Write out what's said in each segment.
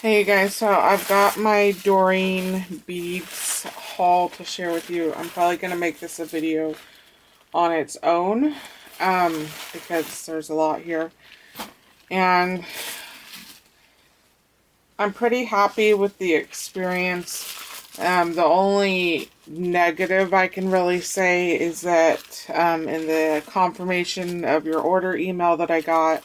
Hey guys, so I've got my Doreen beads haul to share with you. I'm probably going to make this a video on its own because there's a lot here. And I'm pretty happy with the experience. The only negative I can really say is that in the confirmation of your order email that I got,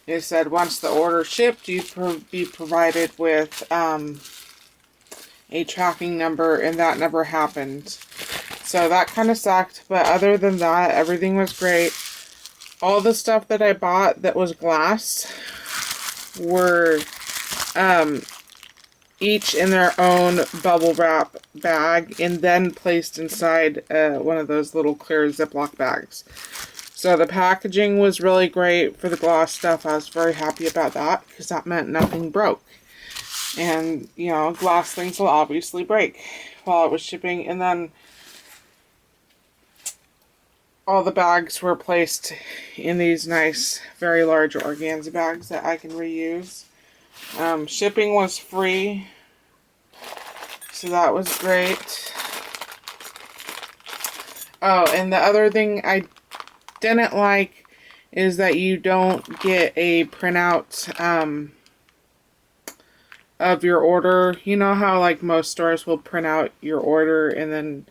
it said once the order shipped, you'd be provided with a tracking number, and that never happened. So that kind of sucked, but other than that, everything was great. All the stuff that I bought that was glass were each in their own bubble wrap bag and then placed inside one of those little clear Ziploc bags. So the packaging was really great for the gloss stuff. I was very happy about that because that meant nothing broke. And, you know, glass things will obviously break while it was shipping. And then all the bags were placed in these nice, very large organza bags that I can reuse. Shipping was free, so that was great. Oh, and the other thing I didn't like is that you don't get a printout of your order. You know how like most stores will print out your order and then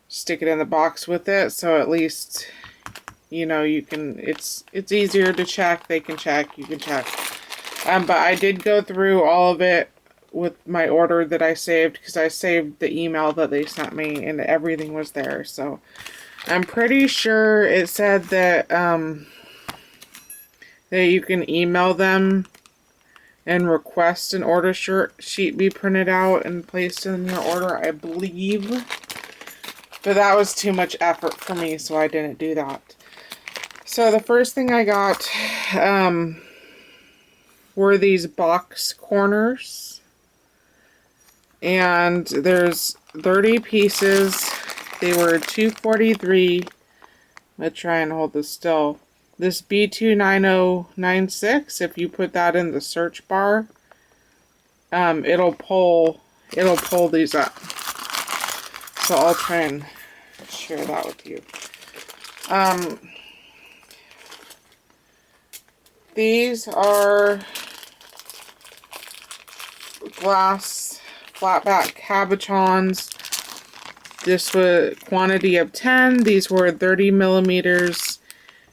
stick it in the box with it, so at least you know you can, it's easier to check. They can check, you can check. But I did go through all of it with my order that I saved, because I saved the email that they sent me and everything was there. So I'm pretty sure it said that that you can email them and request an order sheet be printed out and placed in your order, I believe. But that was too much effort for me, so I didn't do that. So the first thing I got were these box corners. And there's 30 pieces. They were $2.43. I'm going to try and hold this still. This B29096, if you put that in the search bar, it'll pull these up. So I'll try and share that with you. These are glass flatback cabochons. This was quantity of 10. These were 30 millimeters,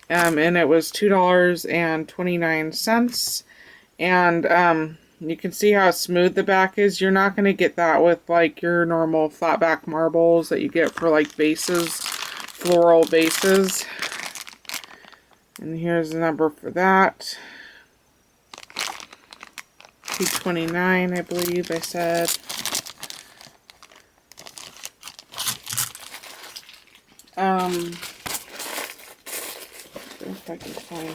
and it was $2.29. And you can see how smooth the back is. You're not going to get that with like your normal flatback marbles that you get for like vases, floral vases. And here's the number for that. 229, I believe I said. If I can find.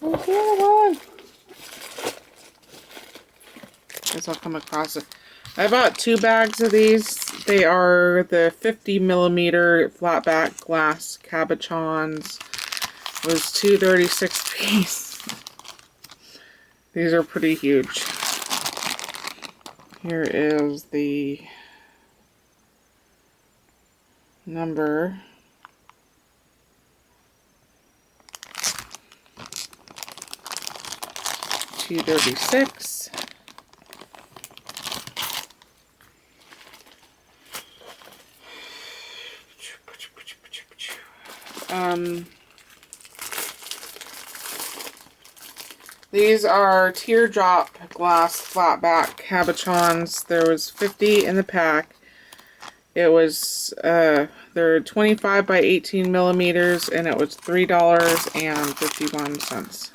Oh, here one. Guess I'll come across it. I bought 2 bags of these. They are the 50 millimeter flatback glass cabochons. It was $2.36 a piece. These are pretty huge. Here is the number. $2.36. These are teardrop glass flatback cabochons. There was 50 in the pack. It was they're 25 by 18 millimeters, and it was $3.51.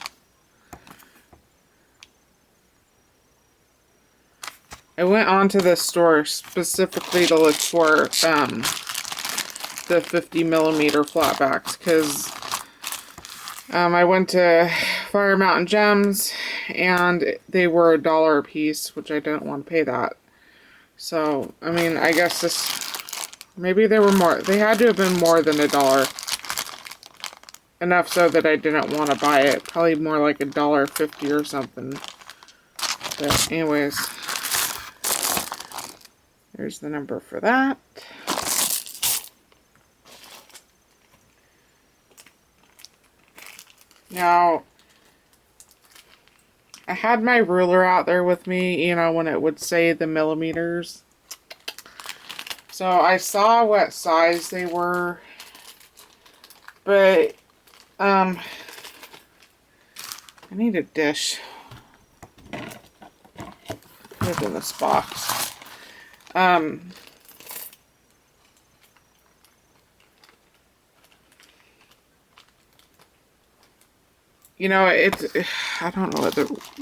I went onto this store specifically to look for the 50 millimeter flatbacks, because I went to Fire Mountain Gems and they were $1 a piece, which I didn't want to pay that. So, I mean, I guess this, maybe they were more, they had to have been more than $1. enough so that I didn't want to buy it. Probably more like $1.50 or something. But anyways, there's the number for that. Now, I had my ruler out there with me, you know, when it would say the millimeters. So I saw what size they were, but I need a dish. Put it in this box. You know, it's, I don't know what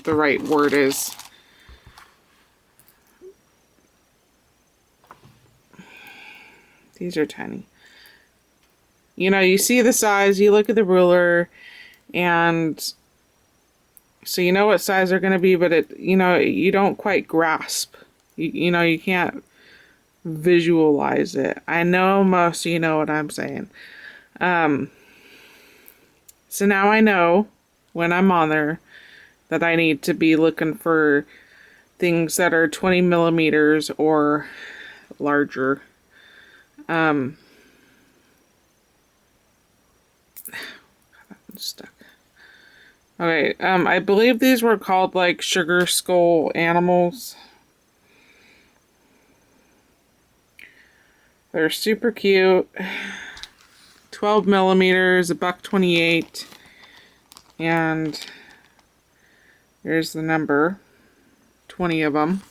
the right word is. These are tiny. You know, you see the size, you look at the ruler, and so you know what size they're going to be, but it, you know, you don't quite grasp. You know, you can't visualize it. I know most of you know what I'm saying. So now I know when I'm on there that I need to be looking for things that are 20 millimeters or larger. I'm stuck. Okay, I believe these were called like sugar skull animals. They're super cute. 12 millimeters, $1.28. And there's the number. 20 of them.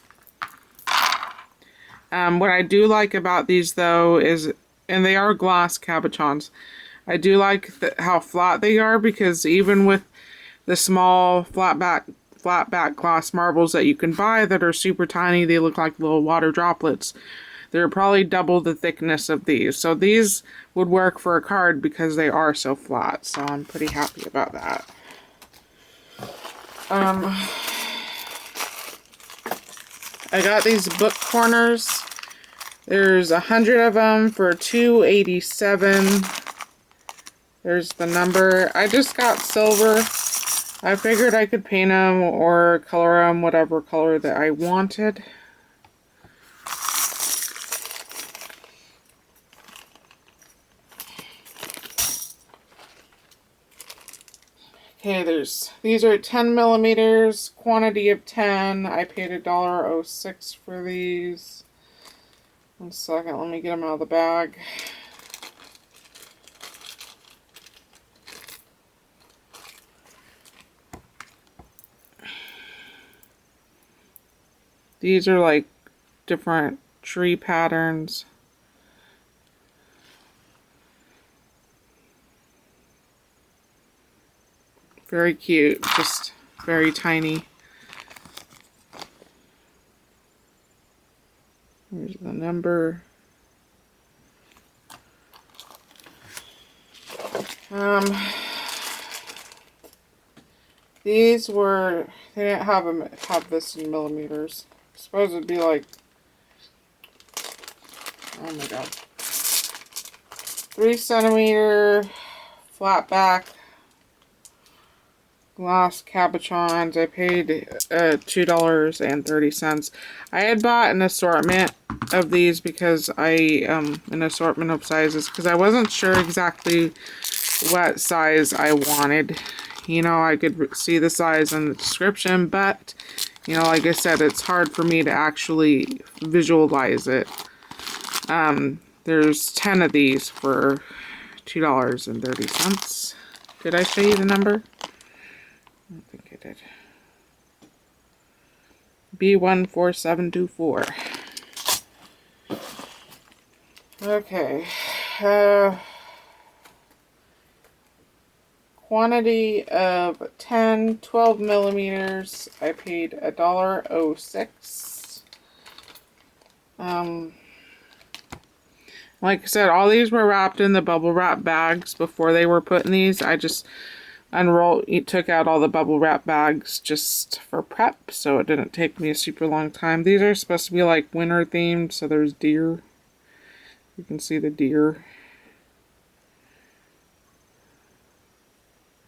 What I do like about these though is, and they are glass cabochons, I do like how flat they are, because even with the small flat back glass marbles that you can buy that are super tiny, they look like little water droplets. They're probably double the thickness of these. So these would work for a card because they are so flat. So I'm pretty happy about that. I got these book corners. There's 100 of them for $2.87. There's the number. I just got silver. I figured I could paint them or color them whatever color that I wanted. Okay, these are 10 millimeters, quantity of 10. I paid $1.06 for these. 1 second, let me get them out of the bag. These are like different tree patterns. Very cute, just very tiny. Here's the number. These were, they didn't have this in millimeters. I suppose it'd be like, oh my god, 3 centimeter flat back glass cabochons. I paid $2.30. I had bought an assortment of these because an assortment of sizes, because I wasn't sure exactly what size I wanted. You know, I could see the size in the description, but you know, like I said, it's hard for me to actually visualize it. There's 10 of these for $2.30. Did I show you the number? I don't think I did. B14724. Okay. Quantity of 10, 12 millimeters. I paid $1.06. Like I said, all these were wrapped in the bubble wrap bags before they were put in these. I just took out all the bubble wrap bags just for prep, so it didn't take me a super long time. These are supposed to be like winter themed, so there's deer. You can see the deer.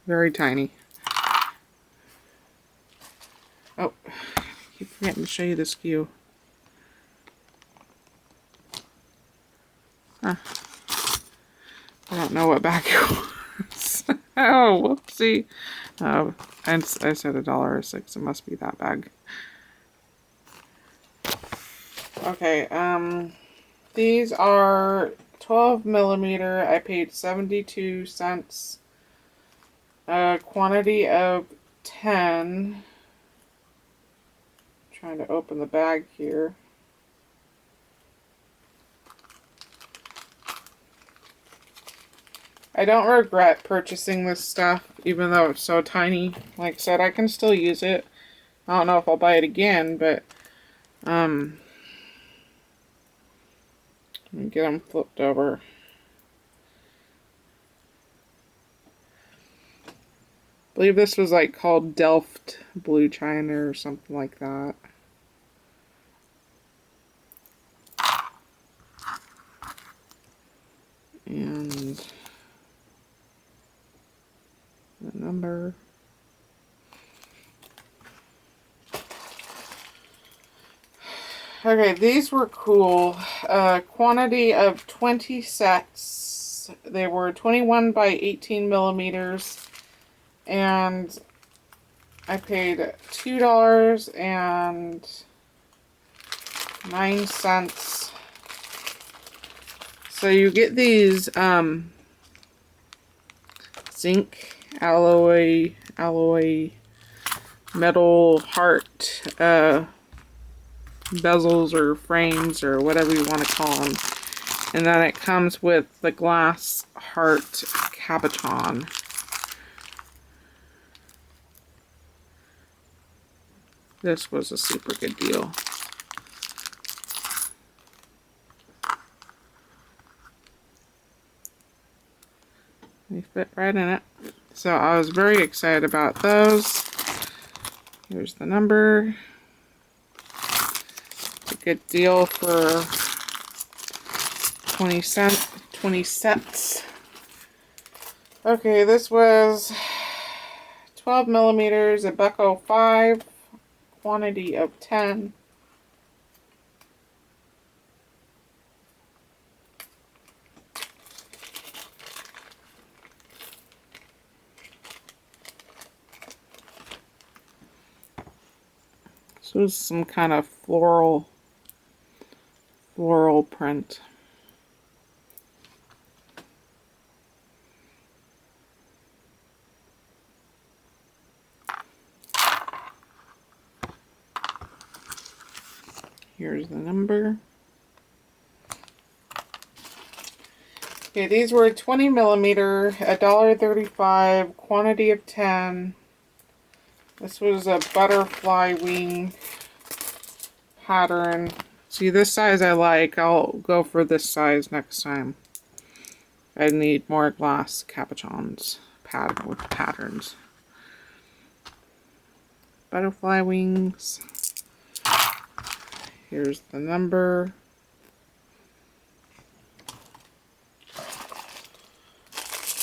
Very tiny. Oh, I keep forgetting to show you the SKU. Huh. I don't know what bag it was. Oh, whoopsie. Oh, I said $1.06. It must be that bag. Okay, these are 12 millimeter. I paid 72 cents. Quantity of 10. Trying to open the bag here. I don't regret purchasing this stuff, even though it's so tiny. Like I said, I can still use it. I don't know if I'll buy it again, but let me get them flipped over. I believe this was like called Delft Blue China or something like that. And the number. Okay, these were cool. Quantity of 20 sets. They were 21 by 18 millimeters. And I paid $2.09. So you get these zinc alloy metal heart bezels or frames or whatever you want to call them, and then it comes with the glass heart cabochon. This was a super good deal. They fit right in it. So I was very excited about those. Here's the number. It's a good deal for 20 sets. Okay, this was 12 millimeters, a $1.05, quantity of 10. So it's some kind of floral print. Here's the number. Okay, these were 20 millimeter, $1.35, quantity of 10. This was a butterfly wing pattern. See, this size I like. I'll go for this size next time. I need more glass cabochons with patterns. Butterfly wings. Here's the number.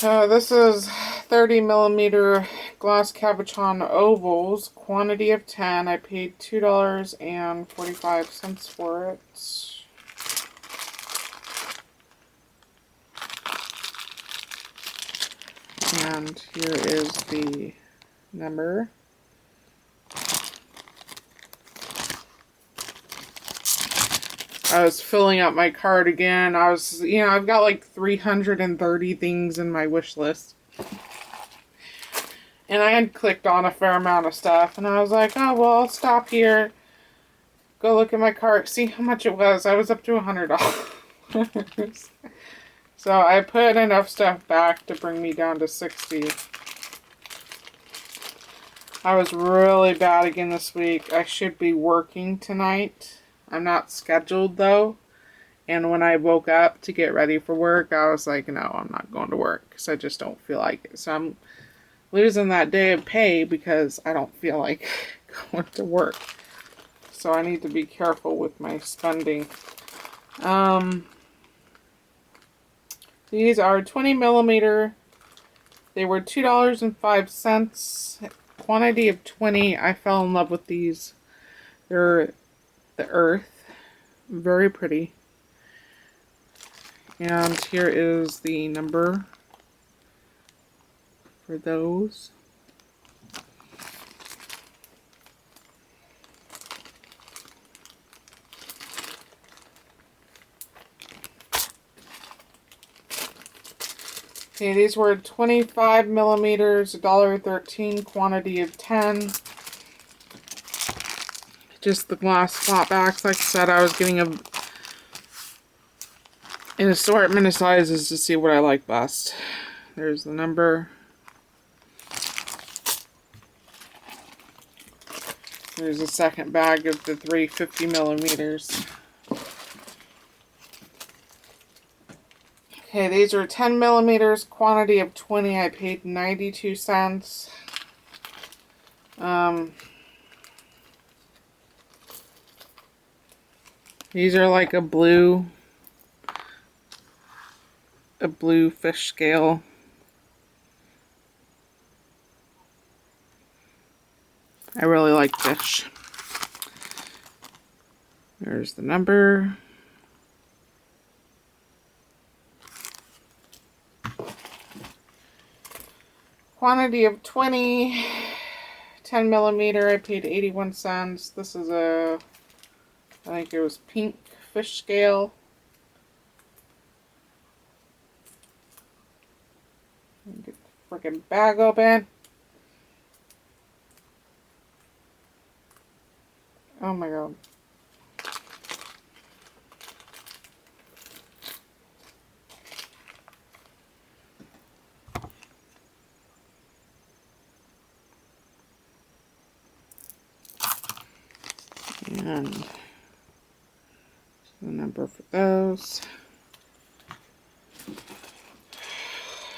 This is 30 millimeter glass cabochon ovals, quantity of 10. I paid $2.45 for it. And here is the number. I was filling up my cart again. I've got like 330 things in my wish list. And I had clicked on a fair amount of stuff. And I was like, oh, well, I'll stop here. Go look at my cart. See how much it was. I was up to $100. So I put enough stuff back to bring me down to 60. I was really bad again this week. I should be working tonight. I'm not scheduled though. And when I woke up to get ready for work, I was like, no, I'm not going to work because I just don't feel like it. So I'm losing that day of pay because I don't feel like going to work. So I need to be careful with my spending. These are 20 millimeter They were $2.05. Quantity of 20. I fell in love with these. They're the earth. Very pretty. And here is the number for those. Okay, these were 25 millimeters, $1.13, quantity of 10. Just the glass flat backs. Like I said, I was getting an assortment of sizes to see what I like best. There's the number. There's a second bag of the 350 millimeters. Okay, these are 10 millimeters, quantity of 20. I paid 92 cents. These are like a blue fish scale. I really like fish. There's the number. Quantity of 20, 10 millimeter, I paid 81 cents. This is I think it was pink fish scale. Get the freaking bag open. Oh my god. And the number for those.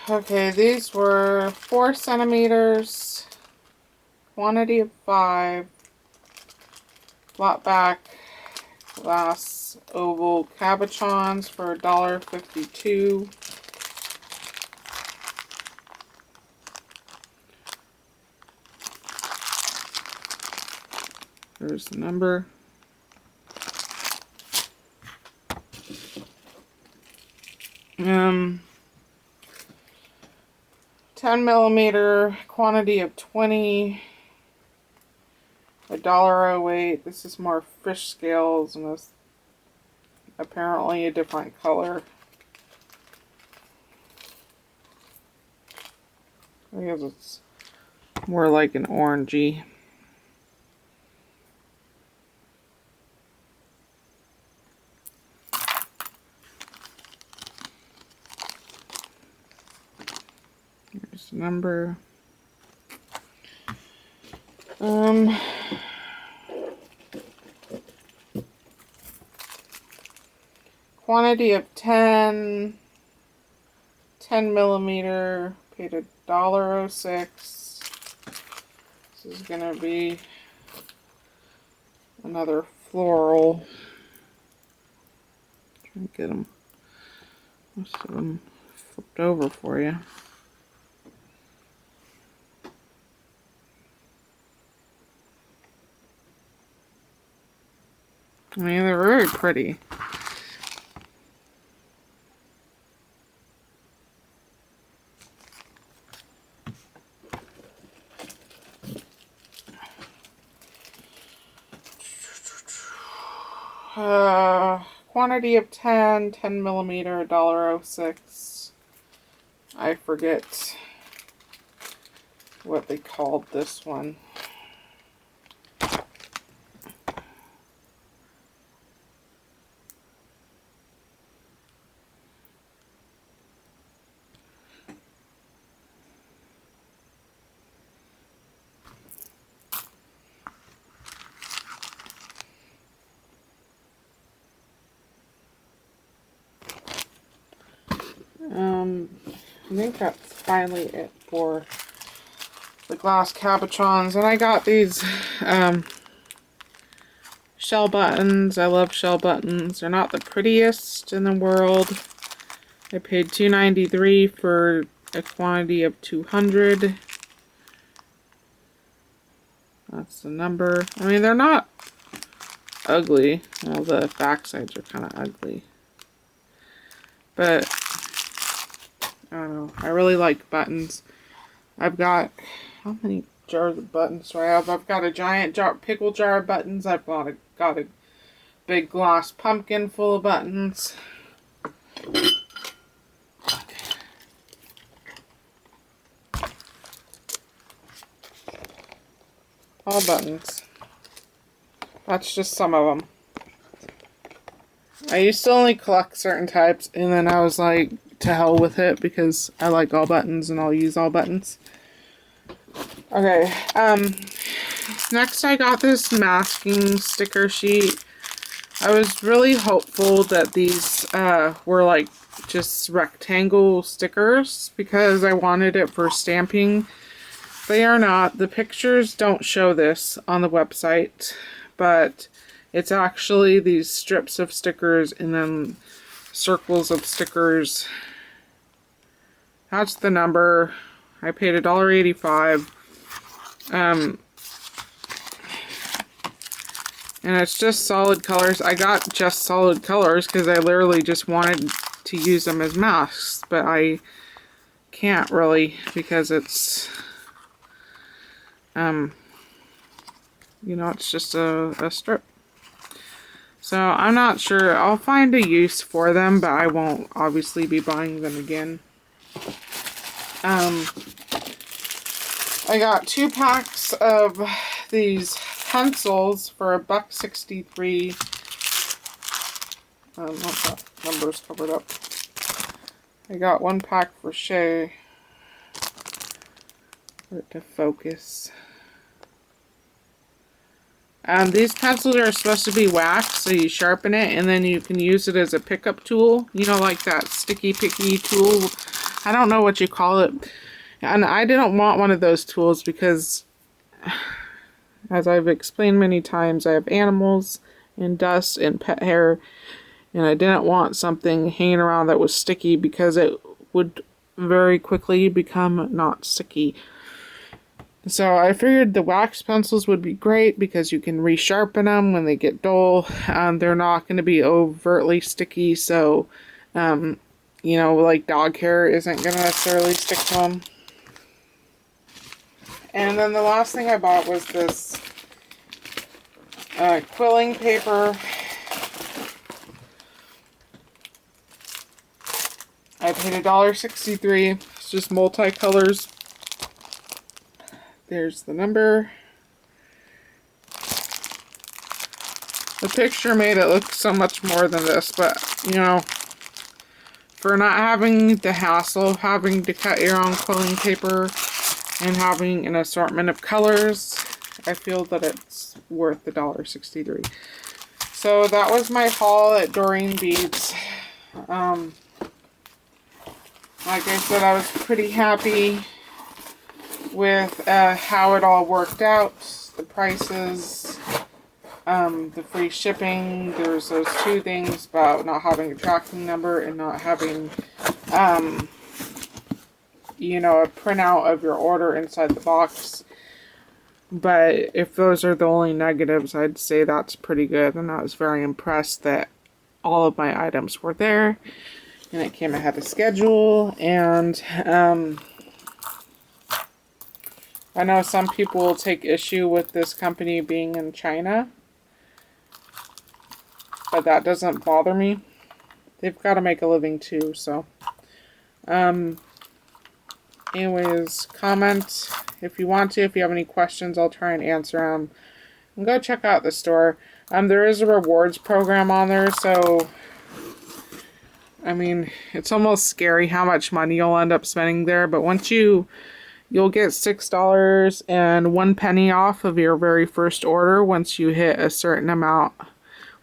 Okay, these were 4 centimeters, quantity of 5, flat back glass oval cabochons for $1.52. There's the number. Um, 10 millimeter, quantity of 20, $1.08. This is more fish scales and this apparently a different color. I guess it's more like an orangey. Here's the number. Quantity of 10 millimeter, paid $1.06. This is gonna be another floral. Try and get them, most of them flipped over for you. I mean, they're very pretty. Quantity of 10 millimeter, $1.06. I forget what they called this one. I think that's finally it for the glass cabochons. And I got these shell buttons. I love shell buttons. They're not the prettiest in the world. I paid $2.93 for a quantity of 200. That's the number. I mean, they're not ugly. Well, the back sides are kind of ugly. But, I don't know. I really like buttons. I've got, how many jars of buttons do I have? I've got a giant pickle jar of buttons. I've got a big glass pumpkin full of buttons. All buttons. That's just some of them. I used to only collect certain types, and then I was like, to hell with it, because I like all buttons and I'll use all buttons. Okay, next I got this masking sticker sheet. I was really hopeful that these were like just rectangle stickers because I wanted it for stamping. They are not. The pictures don't show this on the website, but it's actually these strips of stickers and then circles of stickers. That's the number. I paid $1.85. And it's just solid colors. I got just solid colors because I literally just wanted to use them as masks, but I can't really because it's, you know, it's just a strip. So I'm not sure. I'll find a use for them, but I won't obviously be buying them again. I got 2 packs of these pencils for $1.63. Not that number's covered up. I got 1 pack for Shay. For it to focus. These pencils are supposed to be wax, so you sharpen it and then you can use it as a pickup tool. You know, like that sticky picky tool. I don't know what you call it. And I didn't want one of those tools because, as I've explained many times, I have animals and dust and pet hair. And I didn't want something hanging around that was sticky because it would very quickly become not sticky. So I figured the wax pencils would be great because you can resharpen them when they get dull. They're not going to be overtly sticky, so, you know, like dog hair isn't going to necessarily stick to them. And then the last thing I bought was this quilling paper. I paid $1.63. It's just multicolors. There's the number. The picture made it look so much more than this, but, you know, for not having the hassle of having to cut your own quilling paper and having an assortment of colors, I feel that it's worth the $1.63. So that was my haul at Doreen Beads. Like I said, I was pretty happy with how it all worked out, the prices, the free shipping. There's those 2 things about not having a tracking number and not having, you know, a printout of your order inside the box. But if those are the only negatives, I'd say that's pretty good. And I was very impressed that all of my items were there and it came ahead of schedule. And I know some people will take issue with this company being in China, but that doesn't bother me. They've got to make a living too, so. Anyways, comment if you want to. If you have any questions, I'll try and answer them. And go check out the store. There is a rewards program on there, so, I mean, it's almost scary how much money you'll end up spending there, but once you'll get $6 and 1 penny off of your very first order once you hit a certain amount.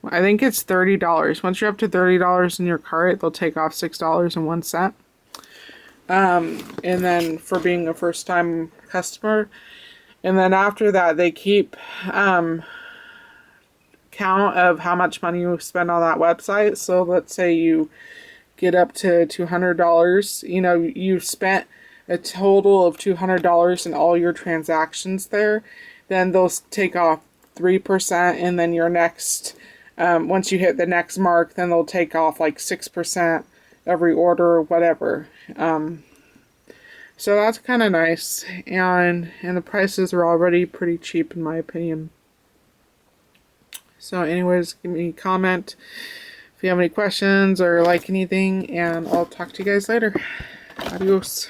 I think it's $30. Once you're up to $30 in your cart, they'll take off $6.01. And then for being a first time customer. And then after that, they keep count of how much money you spend on that website. So let's say you get up to $200, you know, you've spent a total of $200 in all your transactions there, then they'll take off 3%, and then your next, once you hit the next mark, then they'll take off like 6% every order or whatever. So that's kind of nice, and the prices are already pretty cheap in my opinion. So anyways, give me a comment if you have any questions or like anything, and I'll talk to you guys later. Adios.